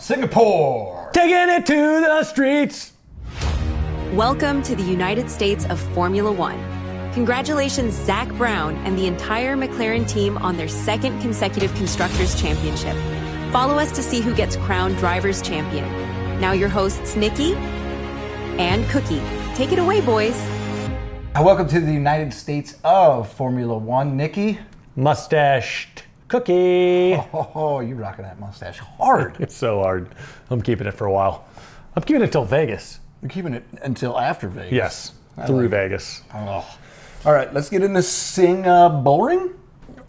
Singapore! Taking it to the streets! Welcome to the United States of Formula One. Congratulations, Zach Brown and the entire McLaren team on their second consecutive Constructors' Championship. Follow us to see who gets crowned Drivers' Champion. Now your hosts, Nicky and Cookie. Take it away, boys. Welcome to the United States of Formula One. Nicky? Mustached Cookie. Oh, you're rocking that mustache hard. It's so hard. I'm keeping it for a while. I'm keeping it till Vegas. You're keeping it until after Vegas. Yes, through Vegas. Oh. All right, let's get into boring.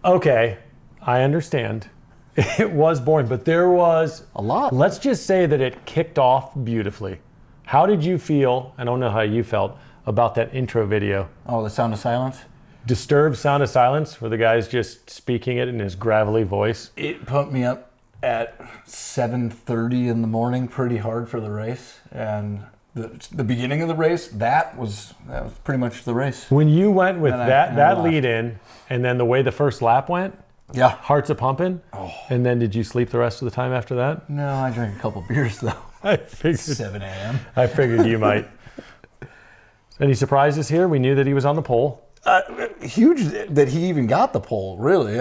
Okay, I understand. It was boring, but there was a lot. Let's just say that it kicked off beautifully. How did you feel? I don't know how you felt about that intro video. Oh, the sound of silence? Disturbed sound of silence, where the guy's just speaking it in his gravelly voice. It pumped me up at 7:30 in the morning pretty hard for the race. And the beginning of the race, that was pretty much the race. When you went with that lead in, and then the way the first lap went, yeah, hearts are pumping. Oh. And then did you sleep the rest of the time after that? No, I drank a couple beers though. I figured 7 a.m. I figured you might. Any surprises here? We knew that he was on the pole. Huge that he even got the pole. Really,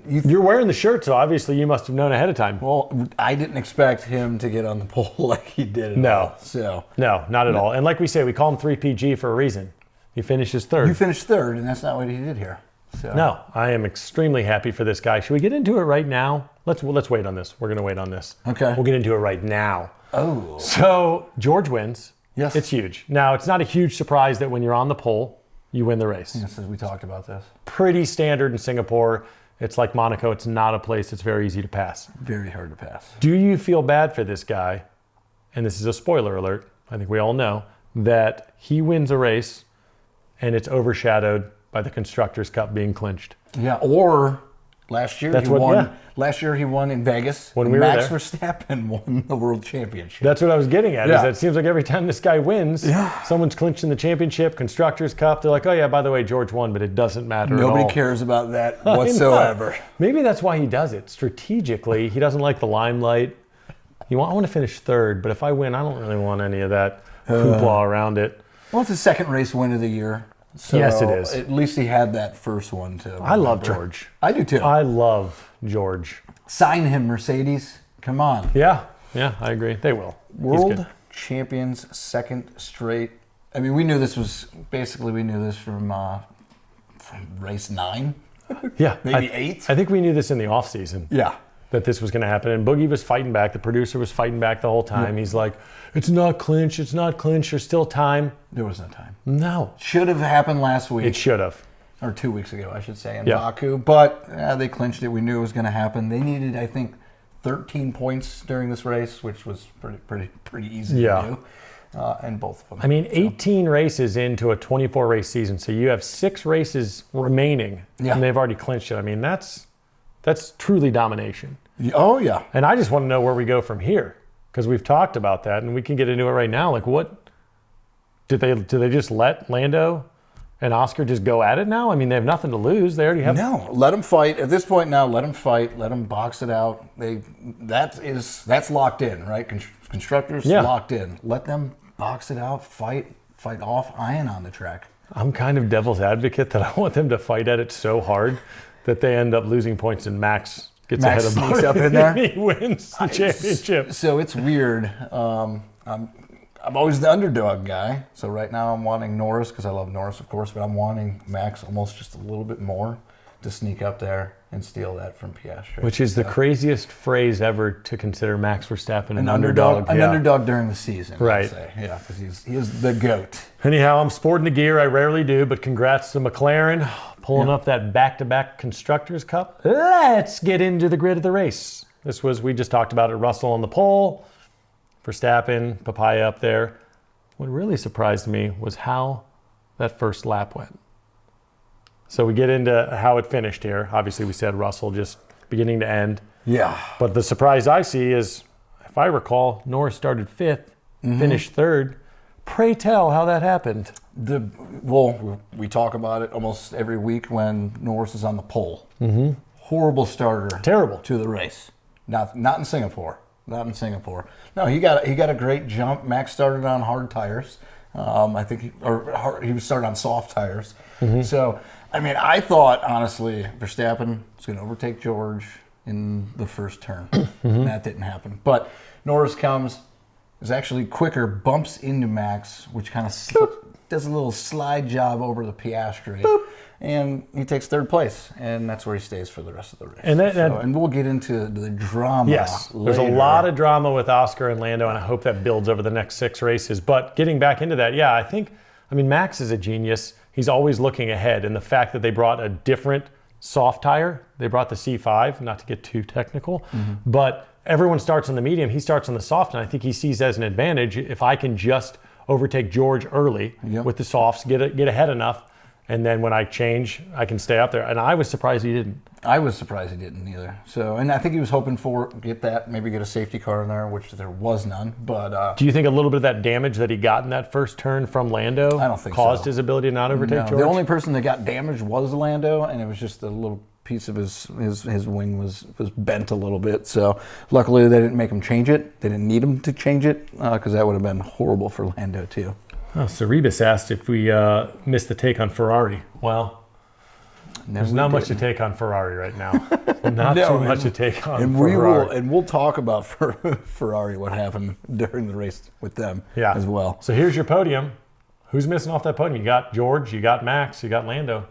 You're wearing the shirt, so obviously you must have known ahead of time. Well, I didn't expect him to get on the pole like he did. No, so no, not at all. And like we say, we call him 3PG for a reason. He finishes third. You finished third, and that's not what he did here. So. No, I am extremely happy for this guy. Should we get into it right now? Let's wait on this. We're going to wait on this. Okay. We'll get into it right now. Oh. So George wins. Yes. It's huge. Now, it's not a huge surprise that when you're on the pole, you win the race. Yes, we talked about this. Pretty standard in Singapore. It's like Monaco. It's not a place that's very easy to pass. Very hard to pass. Do you feel bad for this guy? And this is a spoiler alert. I think we all know that he wins a race and it's overshadowed by the Constructors' Cup being clinched. Yeah, or last year he won. Yeah. Last year he won in Vegas when we Max were Verstappen won the World Championship. That's what I was getting at. Yeah. Is that it seems like every time this guy wins, someone's clinching the championship, Constructors' Cup. They're like, oh yeah, by the way, George won, but it doesn't matter at all. Nobody cares about that whatsoever. Maybe that's why he does it strategically. He doesn't like the limelight. I want to finish third, but if I win, I don't really want any of that hoopla around it. Well, it's the second race win of the year. So yes, it is. At least he had that first one too. I love George. I do too. I love George. Sign him, Mercedes. Come on. Yeah, I agree. They will. World champions, second straight. I mean, we knew this from race 9. Yeah, maybe 8. I think we knew this in the off season. Yeah. That this was going to happen. And Boogie was fighting back. The producer was fighting back the whole time. Yeah. He's like, it's not clinched. There's still time. There was no time. No. Should have happened last week. It should have. Or 2 weeks ago, I should say, in Baku. But they clinched it. We knew it was going to happen. They needed, I think, 13 points during this race, which was pretty easy to do. And both of them. I mean, 18 races into a 24-race season. So you have 6 races remaining. Yeah. And they've already clinched it. I mean, that's truly domination. Oh, yeah. And I just want to know where we go from here, because we've talked about that, and we can get into it right now. Like, what do they just let Lando and Oscar just go at it now? I mean, they have nothing to lose. They already have. No, let them fight. At this point now, let them fight. Let them box it out. That's locked in, right? Constructors locked in. Let them box it out. Fight off iron on the track. I'm kind of devil's advocate that I want them to fight at it so hard that they end up losing points and Max gets ahead of sneaks up in there. He wins the championship. So it's weird. I'm always the underdog guy. So right now I'm wanting Norris, because I love Norris, of course, but I'm wanting Max almost just a little bit more to sneak up there and steal that from Piastri. Which is the craziest phrase ever to consider Max Verstappen an underdog. An underdog during the season, right? I'd say. Yeah, because he is the GOAT. Anyhow, I'm sporting the gear. I rarely do, but congrats to McLaren pulling up that back-to-back Constructors' Cup. Let's get into the grid of the race. We just talked about it. Russell on the pole, Verstappen, Papaya up there. What really surprised me was how that first lap went. So we get into how it finished here. Obviously, we said Russell just beginning to end. Yeah. But the surprise I see is, if I recall, Norris started 5th, finished 3rd. Pray tell how that happened. We talk about it almost every week when Norris is on the pole. Mm-hmm. Horrible starter. Terrible. To the race. Not in Singapore. not in Singapore. No, he got a great jump. Max started on hard tires. I think he was started on soft tires. So, I mean, I thought, honestly, Verstappen was going to overtake George in the first turn. That didn't happen. But Norris comes, is actually quicker, bumps into Max, which kind of does a little slide job over the Piastri. And he takes third place, and that's where he stays for the rest of the race. And we'll get into the drama. Yes, later. There's a lot of drama with Oscar and Lando, and I hope that builds over the next 6 races. But getting back into that, I mean, Max is a genius. He's always looking ahead, and the fact that they brought a different soft tire, they brought the C5, not to get too technical, but everyone starts on the medium, he starts on the soft, and I think he sees as an advantage if I can just overtake George early with the softs, get ahead enough. And then when I change, I can stay up there. And I was surprised he didn't. I was surprised he didn't either. So, and I think he was hoping for maybe get a safety car in there, which there was none. But do you think a little bit of that damage that he got in that first turn from Lando I don't think caused so. his ability to not overtake George? The only person that got damaged was Lando, and it was just a little piece of his wing was bent a little bit. So luckily they didn't make him change it. They didn't need him to change it because that would have been horrible for Lando too. Oh, Cerebus asked if we missed the take on Ferrari. Well, there's not much to take on Ferrari right now. Not too much to take on Ferrari. We'll talk about Ferrari, what happened during the race with them as well. So here's your podium. Who's missing off that podium? You got George, you got Max, you got Lando.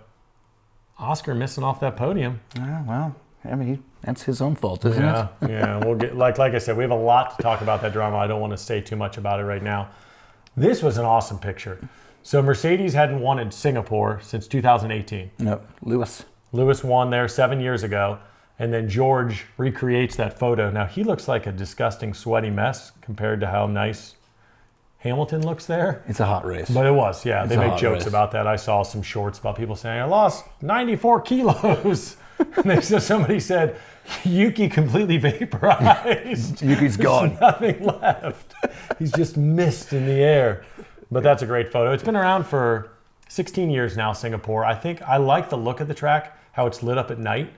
Oscar missing off that podium. Well, I mean, that's his own fault, isn't it? Yeah. We'll get like I said, we have a lot to talk about that drama. I don't want to say too much about it right now. This was an awesome picture. So Mercedes hadn't won in Singapore since 2018. No, Lewis won there 7 years ago, and then George recreates that photo. Now he looks like a disgusting, sweaty mess compared to how nice Hamilton looks there. It's a hot race. But it was, yeah. They make jokes about that. I saw some shorts about people saying, I lost 94 kilos. And somebody said, Yuki completely vaporized. Yuki's gone. There's nothing left. He's just mist in the air. But that's a great photo. It's been around for 16 years now, Singapore. I think I like the look of the track, how it's lit up at night.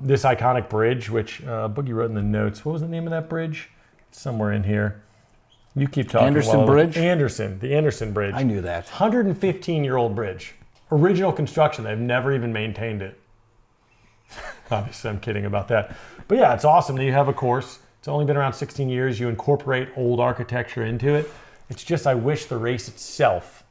This iconic bridge, which Boogie wrote in the notes. What was the name of that bridge? It's somewhere in here. You keep talking. Bridge? The Anderson Bridge. I knew that. 115-year-old bridge. Original construction. They've never even maintained it. Obviously, I'm kidding about that. But yeah, it's awesome that you have a course. It's only been around 16 years. You incorporate old architecture into it. It's just I wish the race itself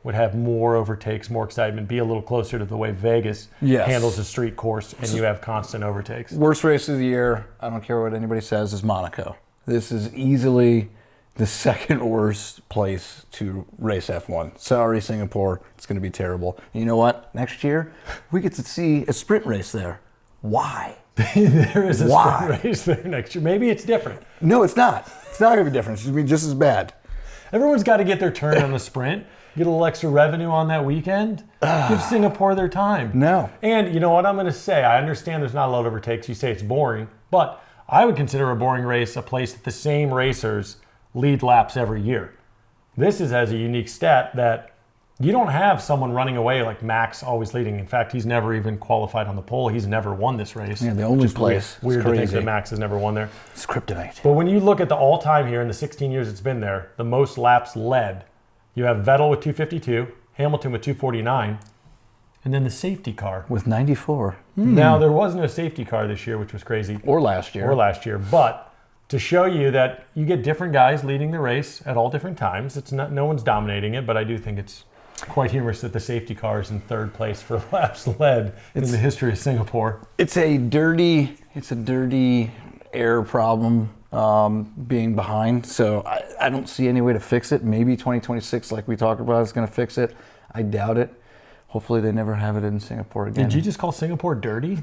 would have more overtakes, more excitement, be a little closer to the way Vegas handles a street course, and you have constant overtakes. Worst race of the year, I don't care what anybody says, is Monaco. This is easily the second worst place to race F1. Sorry, Singapore. It's going to be terrible. And you know what? Next year, we get to see a sprint race there. Why? There is a sprint race there next year. Maybe it's different. No, it's not. It's not going to be different. It's going to be just as bad. Everyone's got to get their turn on the sprint. Get a little extra revenue on that weekend. Give Singapore their time. No. And you know what I'm going to say? I understand there's not a lot of overtakes. You say it's boring. But I would consider a boring race a place that the same racers lead laps every year. This has a unique stat that you don't have someone running away like Max always leading. In fact, he's never even qualified on the pole. He's never won this race. Yeah, the only place. Weird to think that Max has never won there. It's kryptonite. But when you look at the all-time here in the 16 years it's been there, the most laps led, you have Vettel with 252, Hamilton with 249, and then the safety car. With 94. Now, there was no safety car this year, which was crazy. Or last year. But to show you that you get different guys leading the race at all different times. It's not, no one's dominating it, but I do think it's quite humorous that the safety car is in third place for laps led in the history of Singapore. It's a dirty air problem being behind. So I don't see any way to fix it. Maybe 2026, like we talked about, is going to fix it. I doubt it. Hopefully they never have it in Singapore again. Did you just call Singapore dirty?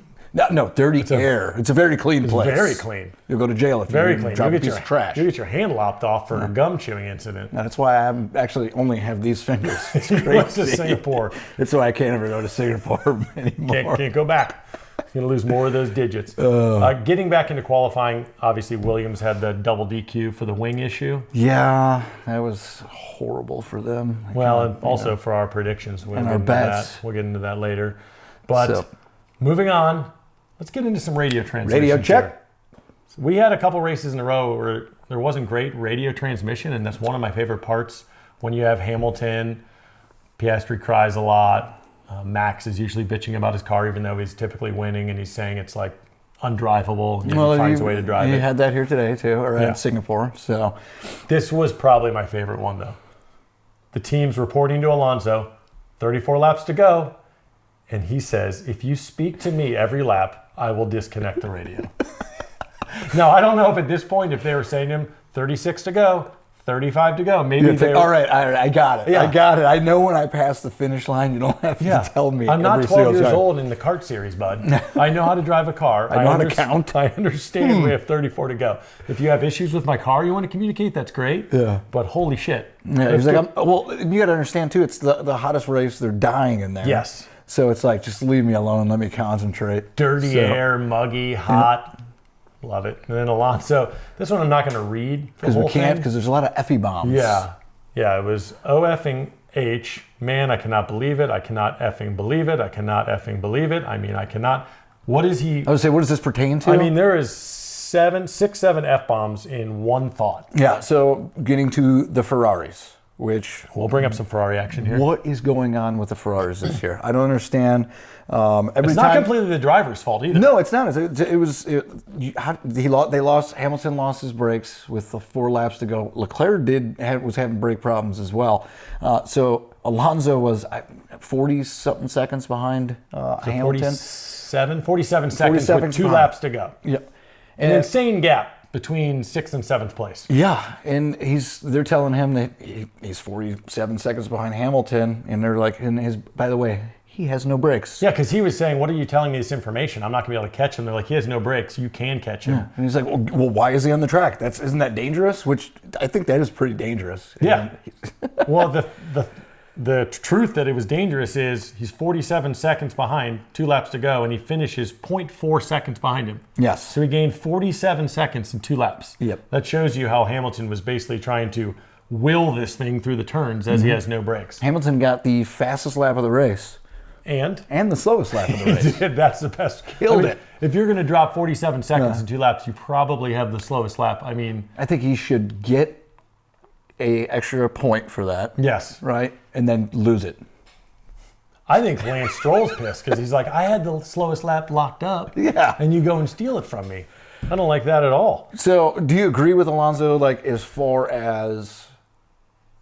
No, dirty air. It's a very clean place. Very clean. You'll go to jail if you drop a piece of trash. You get your hand lopped off for a gum chewing incident. No, that's why I actually only have these fingers. It's crazy. To Singapore. That's why I can't ever go to Singapore anymore. Can't go back. You're going to lose more of those digits. Getting back into qualifying, obviously Williams had the double DQ for the wing issue. Yeah, that was horrible for them. And also for our predictions. And our bets. We'll get into that later. But moving on, let's get into some radio translations. Radio check. Here. We had a couple races in a row where there wasn't great radio transmission, and that's one of my favorite parts. When you have Hamilton, Piastri cries a lot. Max is usually bitching about his car, even though he's typically winning, and he's saying it's like undrivable. He finds a way to drive it. You had that here today too, or Yeah. in Singapore. So This was probably my favorite one, though. The team's reporting to Alonso, 34 laps to go, and he says, if you speak to me every lap, I will disconnect the radio. Now, I don't know if at this point, if they were saying to him, 36 to go, 35 to go, maybe they all right, I got it. Yeah. I got it. I know when I pass the finish line, you don't have to tell me. I'm not every 12 single years time. old in the kart series, bud. I know how to drive a car. I know how to count. I understand we have 34 to go. If you have issues with my car, you want to communicate, that's great. Yeah. But holy shit. Yeah, he's like, well, you got to understand too. It's the hottest race. They're dying in there. Yes. So it's like, just leave me alone. Let me concentrate. Dirty air, muggy, hot. Love it. And then Alonso, this one I'm not going to read. Because we can't, because there's a lot of Effie bombs. Yeah. Yeah, it was O effing H. Man, I cannot believe it. I cannot effing believe it. I cannot effing believe it. I mean, I cannot. What is he? I would say, what does this pertain to? I mean, there is 6, 7 F-bombs in one thought. Yeah, so getting to the Ferraris, which... We'll bring up some Ferrari action here. What is going on with the Ferraris this year? I don't understand. It's not completely the driver's fault either. No, it's not. They lost. Hamilton lost his brakes with the 4 laps to go. Leclerc was having brake problems as well. So Alonso was 40-something seconds behind Hamilton. 47 seconds with 2 laps to go. Yeah, An insane gap between 6th and 7th place. Yeah, and they're telling him that he's 47 seconds behind Hamilton, and they're like, by the way, he has no brakes. Yeah, because he was saying, what are you telling me this information? I'm not going to be able to catch him. They're like, he has no brakes. You can catch him. Yeah. And he's like, well, why is he on the track? Isn't that dangerous? Which I think that is pretty dangerous. Yeah. Well, the truth that it was dangerous is he's 47 seconds behind, 2 laps to go, and he finishes 0.4 seconds behind him. Yes. So he gained 47 seconds in 2 laps. Yep. That shows you how Hamilton was basically trying to will this thing through the turns as he has no brakes. Hamilton got the fastest lap of the race. And the slowest lap of the race. That's the best. Killed it. If you're going to drop 47 seconds in 2 laps, you probably have the slowest lap. I mean, I think he should get a extra point for that. Yes. Right? And then lose it. I think Lance Stroll's pissed because he's like, I had the slowest lap locked up. Yeah. And you go and steal it from me. I don't like that at all. So, do you agree with Alonso, like, as far as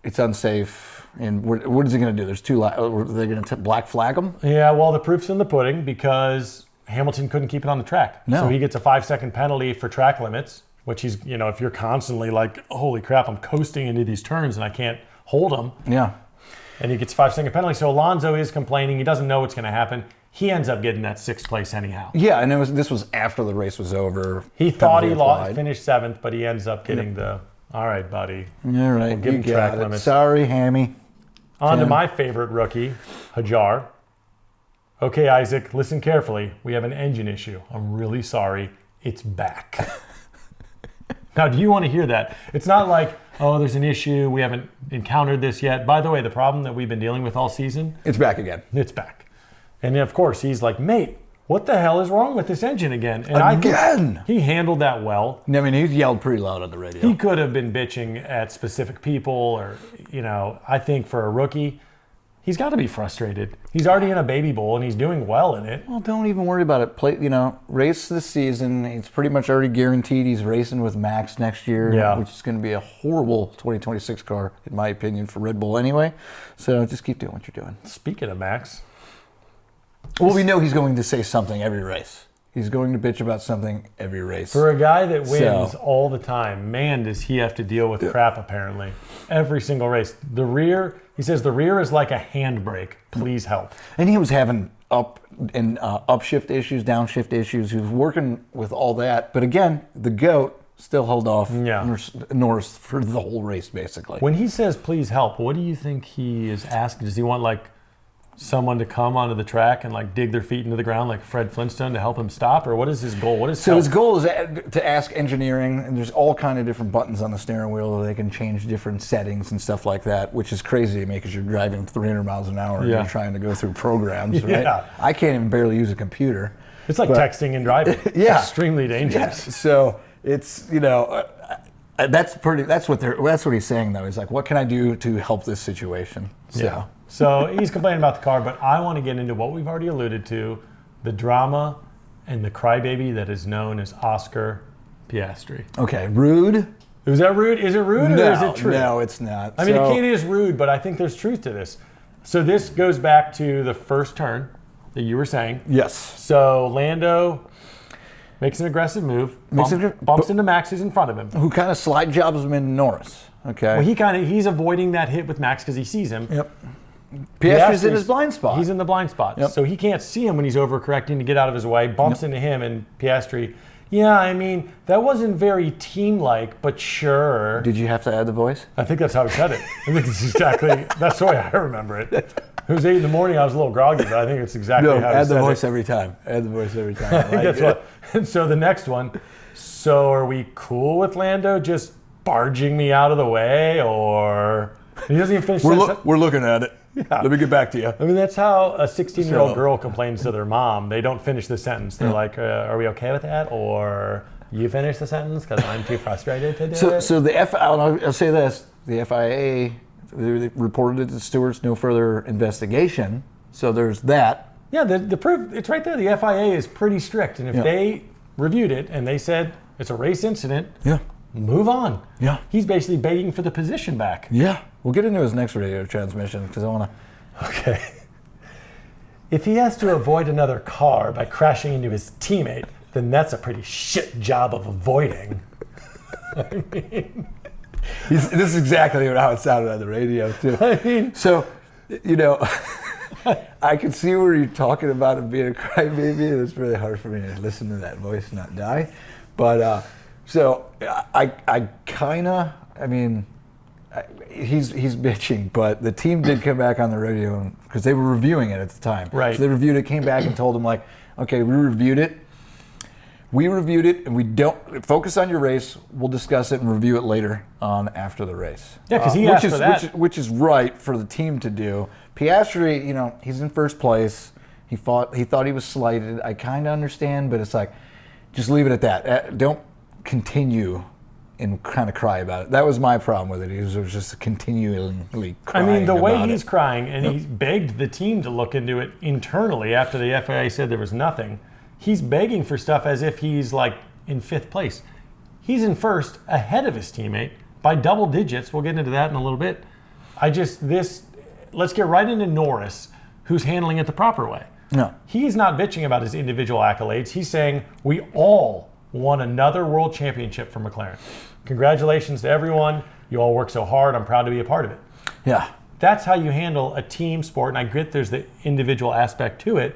it's unsafe? And what is he going to do? There's 2 laps. Are they going to black flag him? Yeah, well, the proof's in the pudding because Hamilton couldn't keep it on the track. No. So he gets a 5-second penalty for track limits, which he's, if you're constantly like, holy crap, I'm coasting into these turns and I can't hold them. Yeah. And he gets a 5-second penalty. So Alonso is complaining. He doesn't know what's going to happen. He ends up getting that 6th place anyhow. Yeah, and this was after the race was over. He thought he finished 7th, but he ends up getting all right, buddy. All right, We'll give him track limits. Sorry, Hammy. On to my favorite rookie, Hajar. Okay, Isaac, listen carefully. We have an engine issue. I'm really sorry. It's back. Now, do you want to hear that? It's not like, oh, there's an issue. We haven't encountered this yet. By the way, the problem that we've been dealing with all season, It's back again. it's back. And of course, he's like, mate, what the hell is wrong with this engine again? And I Again? think he handled that well. I mean, he yelled pretty loud on the radio. He could have been bitching at specific people or, I think for a rookie, he's got to be frustrated. He's already in a baby bowl and he's doing well in it. Well, don't even worry about it. Race this season. It's pretty much already guaranteed he's racing with Max next year, Yeah. which is going to be a horrible 2026 car, in my opinion, for Red Bull anyway. So just keep doing what you're doing. Speaking of Max, Well, we know he's going to say something every race. He's going to bitch about something every race. for a guy that wins So- all the time, man, does he have to deal with crap apparently. Every single race. He says the rear is like a handbrake. Please help. And he was having upshift issues, downshift issues. He was working with all that. But again, the GOAT still held off Yeah. Norris for the whole race, basically. When he says please help, what do you think he is asking? Does he want someone to come onto the track and dig their feet into the ground like Fred Flintstone to help him stop? Or what is his goal? What is So his goal is to ask engineering, and there's all kind of different buttons on the steering wheel where they can change different settings and stuff like that, which is crazy to me because you're driving 300 miles an hour and Yeah. you're trying to go through programs, right? Yeah. I can't even barely use a computer. It's like texting and driving. Yeah. It's extremely dangerous. Yes. So it's that's what he's saying though. He's like, what can I do to help this situation? So. Yeah. So he's complaining about the car, but I want to get into what we've already alluded to, the drama and the crybaby that is known as Oscar Piastri. Okay, rude. Is that rude? Is it rude or is it true? No, it's not. I mean, it is rude, but I think there's truth to this. So this goes back to the first turn that you were saying. Yes. So Lando makes an aggressive move, bumps into Max, who's in front of him. Who kind of slide jobs him into Norris. Okay. Well, he's avoiding that hit with Max because he sees him. Yep. Piastri's in his blind spot. He's in the blind spot. Yep. So he can't see him when he's overcorrecting to get out of his way, bumps into him, and Piastri, yeah, I mean, that wasn't very team-like, but sure. Did you have to add the voice? I think that's how he said it. I think it's exactly, that's the way I remember it. It was 8 in the morning, I was a little groggy, but I think it's exactly how he said it. Add the voice every time. Add the voice every time. I think that's what. And so the next one, so are we cool with Lando just barging me out of the way, or he doesn't even finish We're looking at it. Yeah. Let me get back to you. I mean, that's how a 16-year-old girl complains to their mom. They don't finish the sentence. They're like, are we okay with that? Or you finish the sentence because I'm too frustrated to do it? So I'll say this. The FIA reported it to stewards, no further investigation. So there's that. Yeah, the proof, it's right there. The FIA is pretty strict. And if they reviewed it and they said it's a race incident, move on. Yeah. He's basically begging for the position back. Yeah. We'll get into his next radio transmission because I want to. Okay. If he has to avoid another car by crashing into his teammate, then that's a pretty shit job of avoiding. I mean, this is exactly how it sounded on the radio too. I mean, so, I can see where you're talking about him being a crybaby, and it's really hard for me to listen to that voice and not die. But so I kind of, I mean. He's bitching, but the team did come back on the radio because they were reviewing it at the time. Right. So they reviewed it, came back and told him like, okay, we reviewed it, and we don't focus on your race. We'll discuss it and review it later on after the race. Yeah, because he asked for that. Which is right for the team to do. Piastri, he's in first place. He thought he was slighted. I kind of understand, but it's like, just leave it at that. Don't continue and kind of cry about it. That was my problem with it. He was just continually crying. I mean, the way about he's it. crying, and he begged the team to look into it internally after the FIA said there was nothing. He's begging for stuff as if he's like in 5th place. He's in first, ahead of his teammate by double digits. We'll get into that in a little bit. Let's get right into Norris, who's handling it the proper way. No. He's not bitching about his individual accolades. He's saying we all won another world championship for McLaren. Congratulations to everyone. You all work so hard. I'm proud to be a part of it. Yeah. That's how you handle a team sport. And I get there's the individual aspect to it.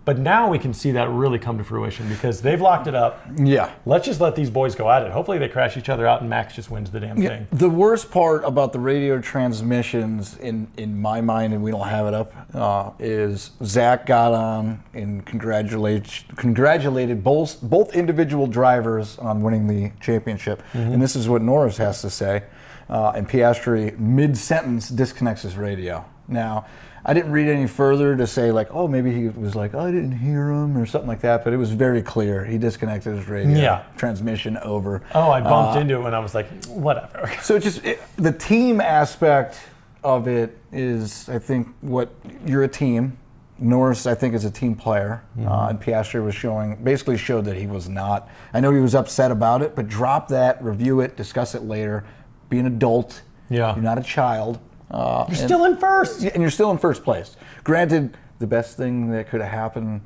But now we can see that really come to fruition because they've locked it up. Yeah. Let's just let these boys go at it. Hopefully they crash each other out and Max just wins the damn thing. The worst part about the radio transmissions in my mind, and we don't have it up, is Zach got on and congratulated both individual drivers on winning the championship. Mm-hmm. And this is what Norris has to say. And Piastri, mid-sentence, disconnects his radio. Now, I didn't read any further to say like, oh, maybe he was like, oh, I didn't hear him or something like that, but it was very clear. He disconnected his radio transmission over. Oh, I bumped into it when I was like, whatever. So the team aspect of it is, I think, what you're a team. Norris, I think, is a team player, and Piastri basically showed that he was not. I know he was upset about it, but drop that, review it, discuss it later. Be an adult. Yeah. You're not a child. You're still in first. And you're still in first place. Granted, the best thing that could have happened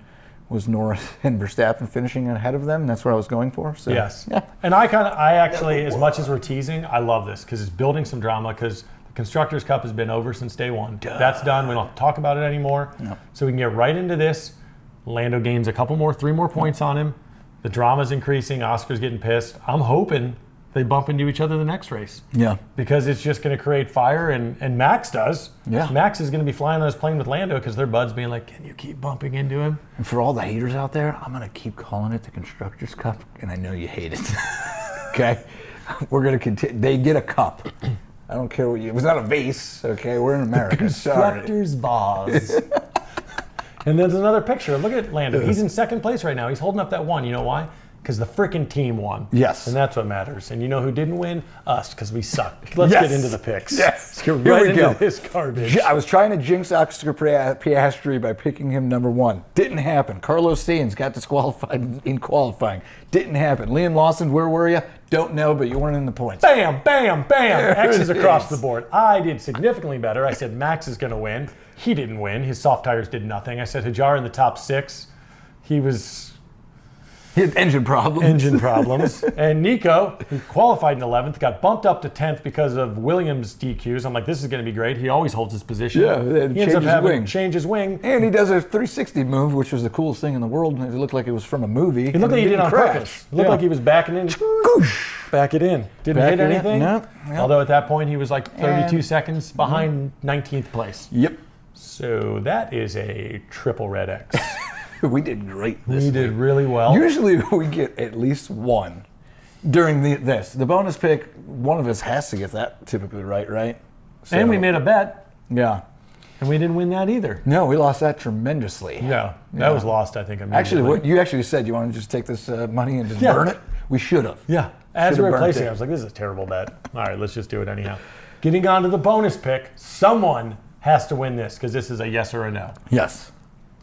was Norris and Verstappen finishing ahead of them. That's what I was going for. So, yes. Yeah. And I actually, as much as we're teasing, I love this because it's building some drama because the Constructors' Cup has been over since day one. That's done. We don't have to talk about it anymore. No. So we can get right into this. Lando gains 3 more points on him. The drama's increasing. Oscar's getting pissed. I'm hoping they bump into each other the next race. Yeah. Because it's just going to create fire, and Max does. Yeah. Max is going to be flying on his plane with Lando because their buds being like, can you keep bumping into him? And for all the haters out there, I'm going to keep calling it the Constructors' Cup, and I know you hate it. Okay? We're going to continue. They get a cup. I don't care what it was not a vase, okay? We're in America. Constructors' vase. And there's another picture. Look at Lando. He's in second place right now. He's holding up that one. You know why? because the freaking team won. Yes. And that's what matters. And you know who didn't win? Us, because we suck. Let's Yes. get into the picks. Yes. Let's get Here right we into go. this garbage. I was trying to jinx Oscar Piastri by picking him number 1. Didn't happen. Carlos Sainz got disqualified in qualifying. Didn't happen. Liam Lawson, where were you? Don't know, but you weren't in the points. Bam, bam, bam. There X's it across is. the board. I did significantly better. I said Max is going to win. He didn't win. His soft tires did nothing. I said Hajar in the top 6. He was He had engine problems. engine problems. And Nico, who qualified in 11th, got bumped up to 10th because of Williams' DQs. I'm like, this is going to be great. He always holds his position. Yeah, they had to he ends change up his having wing. to change his wing. And he does a 360 move, which was the coolest thing in the world. It looked like it was from a movie. It looked like he did on purpose. It looked like he was backing in. Back it in. Didn't Back hit it in. anything. No. Although at that point he was like 32 And- seconds behind 19th place. Yep. So that is a triple red X. We did great this We week. did really well. Usually we get at least one during this. The bonus pick, one of us has to get that typically right? So, And we made a bet, Yeah. and we didn't win that either. No, we lost that tremendously. Yeah, that was lost, I think. Actually, immediately. what you actually said, you want to just take this money and just Yeah. burn it? We should have. Yeah, as we Should've were burnt placing it. it, I was like, this is a terrible bet. All right, let's just do it anyhow. Getting on to the bonus pick, someone has to win this because this is a yes or a no. Yes.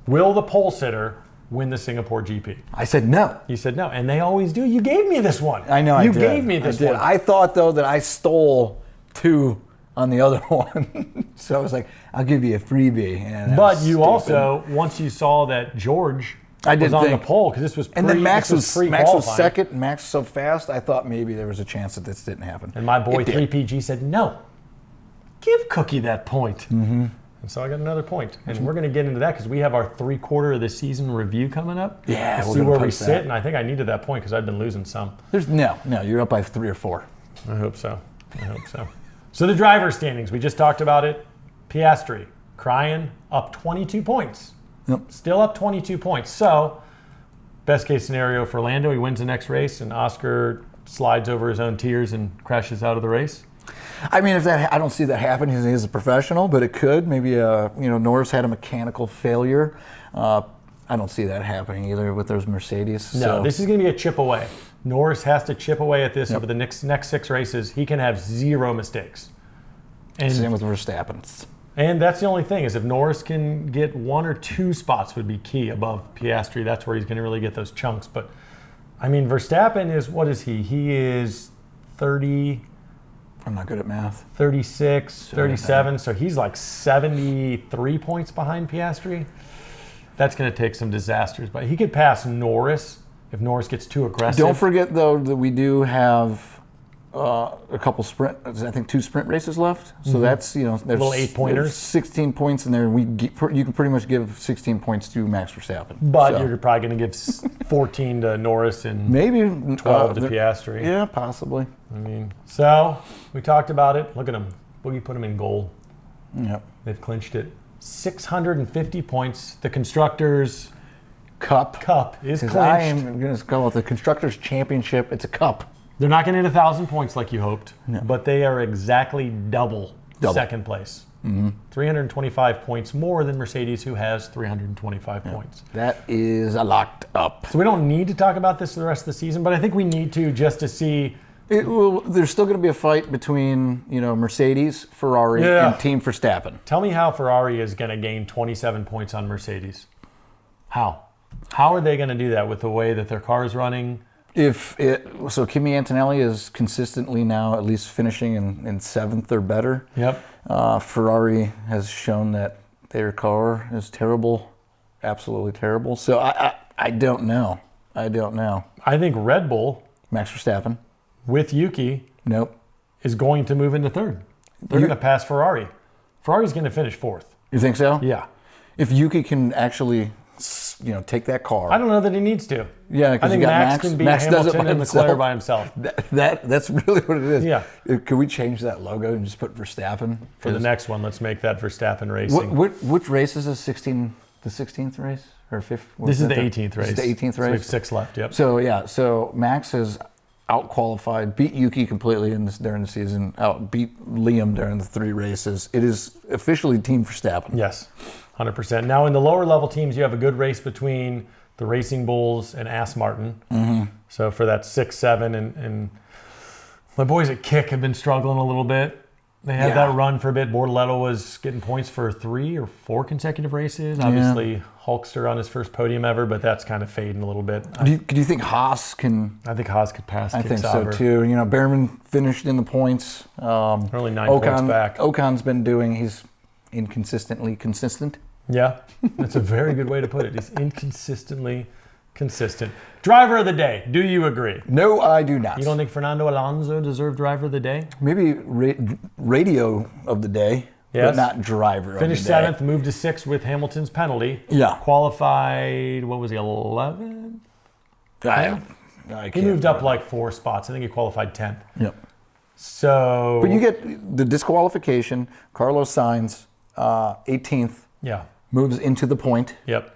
Will the pole sitter win the Singapore GP? I said no. You said no, and they always do. You gave me this one. I know I You did. gave me this I did. one. I thought, though, that I stole 2 on the other one. So I was like, I'll give you a freebie. And that But was you stupid. also, once you saw that George I was didn't on think. the pole, because this was And then Max was pre-qualifying. second. Max was so fast, I thought maybe there was a chance that this didn't happen. And my boy It did. 3PG said, no, give Cookie that point. Mm-hmm. And so I got another point. And we're going to get into that because we have our 3/4 of the season review coming up. Yeah, to we're see gonna where we post sit. that. And I think I needed that point because I've been losing some. There's no, you're up by 3 or 4. I hope so. So the driver standings, we just talked about it. Piastri, crying, up 22 points. Yep. Still up 22 points. So, best case scenario for Lando, he wins the next race, and Oscar slides over his own tears and crashes out of the race. I mean, if that, I don't see that happen. He's a professional, but it could. Maybe, Norris had a mechanical failure. I don't see that happening either with those Mercedes. No, so. this is going to be a chip away. Norris has to chip away at this over the next 6 races. He can have 0 mistakes. Same with Verstappen. And that's the only thing, is if Norris can get 1 or 2 spots would be key above Piastri. That's where he's going to really get those chunks. But, I mean, Verstappen is, what is he? He is 30, I'm not good at math. 36, 37. So he's like 73 points behind Piastri. That's going to take some disasters. But he could pass Norris if Norris gets too aggressive. Don't forget, though, that we do have a couple sprint, I think 2 sprint races left. So that's, there's Little 8-pointers. there's 16 points in there. You can pretty much give 16 points to Max Verstappen. But So, you're probably going to give 14 to Norris and maybe 12 to Piastri. Yeah, possibly. I mean, so we talked about it. Look at him. Boogie put him in goal. Yep. They've clinched it. 650 points. The Constructors' Cup. is Because clinched. I am going to call it the Constructors' Championship. It's a cup. They're not going to hit 1,000 points like you hoped, but they are exactly double. Second place. 325 points more than Mercedes, who has 325 points. That is a locked up. So we don't need to talk about this for the rest of the season, but I think we need to just to see. There's still going to be a fight between Mercedes, Ferrari, and Team Verstappen. Tell me how Ferrari is going to gain 27 points on Mercedes. How? How are they going to do that with the way that their car is running? So Kimi Antonelli is consistently now at least finishing in 7th or better. Yep. Ferrari has shown that their car is terrible, absolutely terrible. So I don't know. I think Red Bull Max Verstappen. with Yuki Nope. is going to move into 3rd. They're going to pass Ferrari. Ferrari's going to finish 4th. You think so? Yeah. If Yuki can actually, take that car. I don't know that he needs to. Yeah, I because think you got Max Max. can beat Max does it Hamilton by and Leclerc himself. by himself. That's really what it is. Yeah. Could we change that logo and just put Verstappen For the next one, let's make that Verstappen racing. Which race is this? 16? The 16th race or 5th? This is the 18th race. This is the 18th So we have race. 6 left. Yep. So Max has out-qualified, beat Yuki completely during the season, beat Liam during the 3 races. It is officially Team Verstappen. Yes, 100%. Now in the lower level teams, you have a good race between the Racing Bulls and Aston Martin. So for that 6-7, and my boys at Kick have been struggling a little bit. They had that run for a bit. Bortoletto was getting points for 3 or 4 consecutive races. Obviously, Hulkster on his first podium ever, but that's kind of fading a little bit. Do you think Haas can? I think Haas could pass. I think so too. You know, Behrman finished in the points. Only 9 points back. Ocon's been doing. He's inconsistently consistent. Yeah, that's a very good way to put it. He's inconsistently consistent. Driver of the day. Do you agree? No, I do not. You don't think Fernando Alonso deserved driver of the day? Maybe radio of the day, but not driver Finished of the day. 7th, moved to 6th with Hamilton's penalty. Yeah. Qualified, what was he, 11th? He moved up like 4 spots. I think he qualified 10th. Yep. So... But you get the disqualification. Carlos Sainz, 18th. Yeah. Moves into the point. Yep.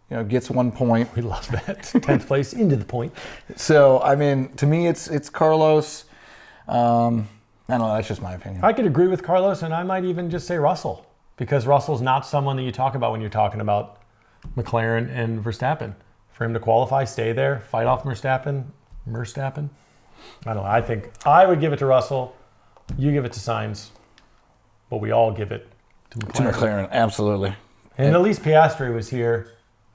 You know, gets 1 point. We love that. 10th place into the point. So, I mean, to me, it's Carlos. I don't know. That's just my opinion. I could agree with Carlos, and I might even just say Russell, because Russell's not someone that you talk about when you're talking about McLaren and Verstappen. For him to qualify, stay there, fight off Verstappen. I don't know. I think I would give it to Russell. You give it to Sainz. But we all give it to McLaren. To McLaren, absolutely. And at least Piastri was here.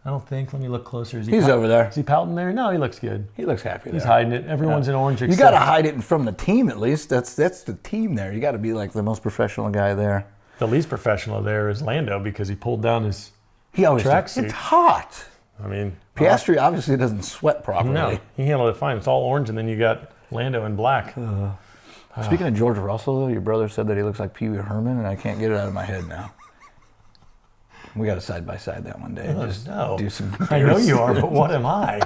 I don't think. Let me look closer. He's over there. Is he pouting there? No, he looks good. He looks happy there. He's hiding it. Everyone's in orange. You got to hide it from the team at least. That's the team there. You got to be like the most professional guy there. The least professional there is Lando, because he pulled down his tracksuit. It's hot. I mean, Piastri obviously doesn't sweat properly. No, he handled it fine. It's all orange, and then you got Lando in black. Speaking of George Russell, though, your brother said that he looks like Pee Wee Herman, and I can't get it out of my head now. We got to side-by-side that one day. Do some I know you are, but what am I?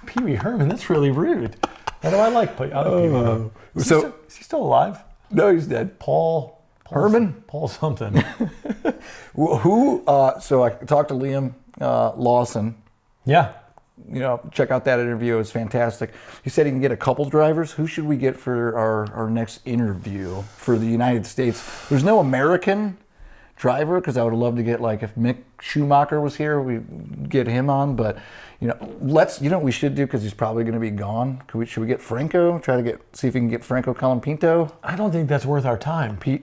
Pee Wee Herman, that's really rude. How do I like Pee Wee Herman? Is he still alive? No, he's dead. Paul Herman? Paul something. So I talked to Liam Lawson. Yeah. You know, check out that interview. It was fantastic. He said he can get a couple drivers. Who should we get for our next interview for the United States? There's no American driver, because I would love to get, like, if Mick Schumacher was here, we'd get him on. But, you know, what we should do, because he's probably going to be gone? Should we get Franco? See if we can get Franco Colapinto? I don't think that's worth our time. I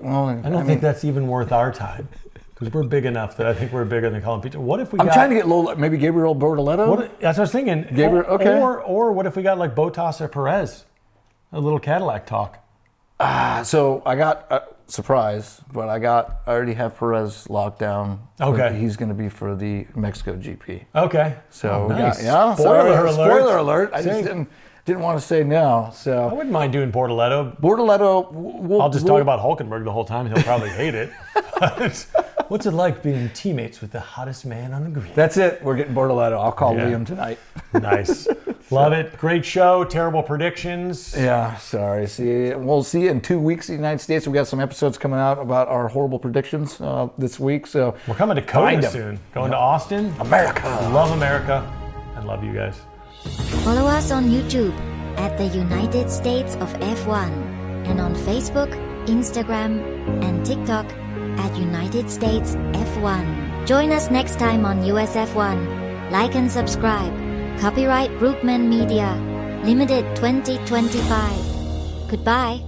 don't think that's even worth our time. Because we're big enough that I think we're bigger than Colapinto. What if we I'm trying to get maybe Gabriel Bortoletto? That's what I was thinking. Okay. Or what if we got like Bottas or Perez? A little Cadillac talk. So I got surprise, but I already have Perez locked down. Okay. He's going to be for the Mexico GP. Okay. So nice. Spoiler alert. I just didn't want to say no. So I wouldn't mind doing Bortoletto. I'll just talk about Hulkenberg the whole time. He'll probably hate it. What's it like being teammates with the hottest man on the grid? That's it. We're getting Bortoletto. I'll call Liam tonight. Nice. Love it. Great show. Terrible predictions. Yeah, sorry. We'll see you in 2 weeks in the United States. We got some episodes coming out about our horrible predictions this week. So we're coming to Coda soon. Going to Austin. America. Love America. And love you guys. Follow us on YouTube at the United States of F1 and on Facebook, Instagram, and TikTok at United States F1. Join us next time on USF1. Like and subscribe. Copyright Brookman Media. Limited 2025. Goodbye.